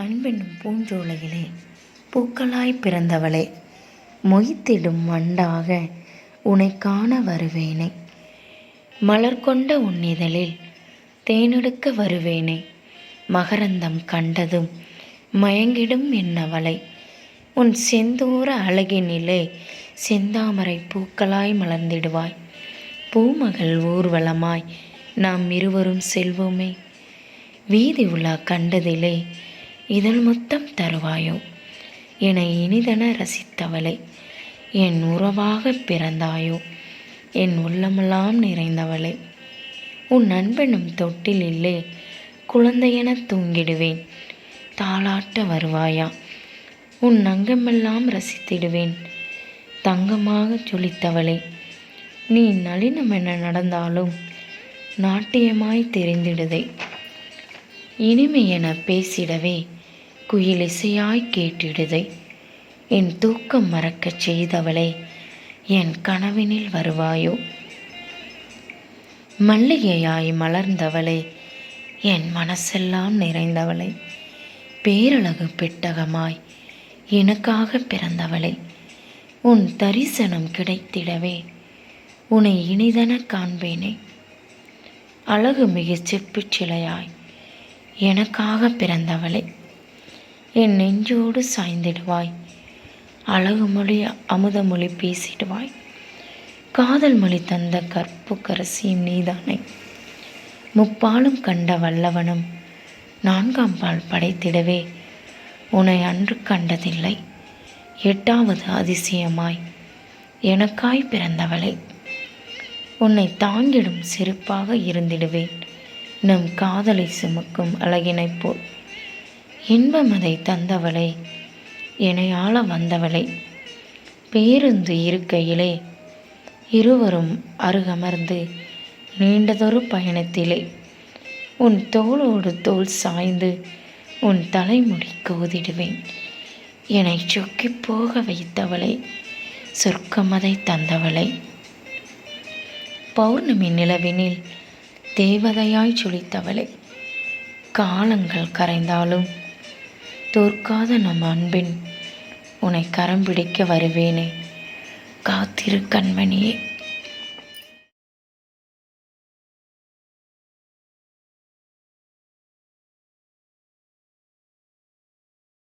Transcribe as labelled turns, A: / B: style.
A: அன்பென்னும் பூஞ்சோலையிலே பூக்களாய் பிறந்தவளே, மொய்த்திடும் வண்டாக உனை காண வருவேனே. மலர் கொண்ட உன்னிதழில் தேனெடுக்க வருவேனே. மகரந்தம் கண்டதும் மயங்கிடும் என்னவளை, உன் செந்தூர அழகினிலே செந்தாமரை பூக்களாய் மலர்ந்திடுவாய். பூமகள் ஊர்வலமாய் நாம் இருவரும் செல்வோமே. வீதி உலா கண்டதிலே இதழ் முத்தம் தருவாயோ. என இனிதன ரசித்தவளை, என் உறவாக பிறந்தாயோ. என் உள்ளமெல்லாம் நிறைந்தவளை, உன் அன்பெனும் தொட்டிலில்லே குழந்தையென தூங்கிடுவேன். தாளாட்ட வருவாயா, உன் அங்கமெல்லாம் ரசித்திடுவேன். தங்கமாக ஜொலித்தவளை, நீ நளினமென நடந்தாலும் நாட்டியமாய் தெரிந்திடுதே. இனிமையென பேசிடவே குயிலிசையாய் கேட்டிடுதை. என் தூக்கம் மறக்கச் செய்தவளே, என் கனவினில் வருவாயோ. மல்லிகையாய் மலர்ந்தவளே, என் மனசெல்லாம் நிறைந்தவளை. பேரழகு பெட்டகமாய் எனக்காக பிறந்தவளை, உன் தரிசனம் கிடைத்திடவே உன்னை இனிதன காண்பேனே. அழகு மிகச் செப்புச் சிலையாய் எனக்காக பிறந்தவளை, என் நெஞ்சோடு சாய்ந்திடுவாய். அழகு மொழி அமுதமொழி பேசிடுவாய். காதல் மொழி தந்த கற்புக்கரசியும் நீதானே. முப்பாலும் கண்ட வல்லவனும் நான்காம் பால் படைத்திடவே உன்னை அன்று கண்டதில்லை. எட்டாவது அதிசயமாய் எனக்காய் பிறந்தவளை, உன்னை தாங்கிடும் செருப்பாக இருந்திடுவேன். நம் காதலை சுமக்கும் அழகினைப் போல் இன்பமதை தந்தவளை, என்னை ஆள வந்தவளை. பேருந்து இருக்கையிலே இருவரும் அருகமர்ந்து நீண்டதொரு பயணத்திலே உன் தோளோடு தோள் சாய்ந்து உன் தலைமுடி கோதிடுவேன். என்னை சொக்கி போக வைத்தவளை, சொர்க்கமதை தந்தவளை. பௌர்ணமி நிலவினில் தேவதையாய் சுழித்தவளை, காலங்கள் கரைந்தாலும் தோற்காத நம் அன்பின் உன்னை கரம் பிடிக்க வருவேனே. காத்திரு கண்மணியே.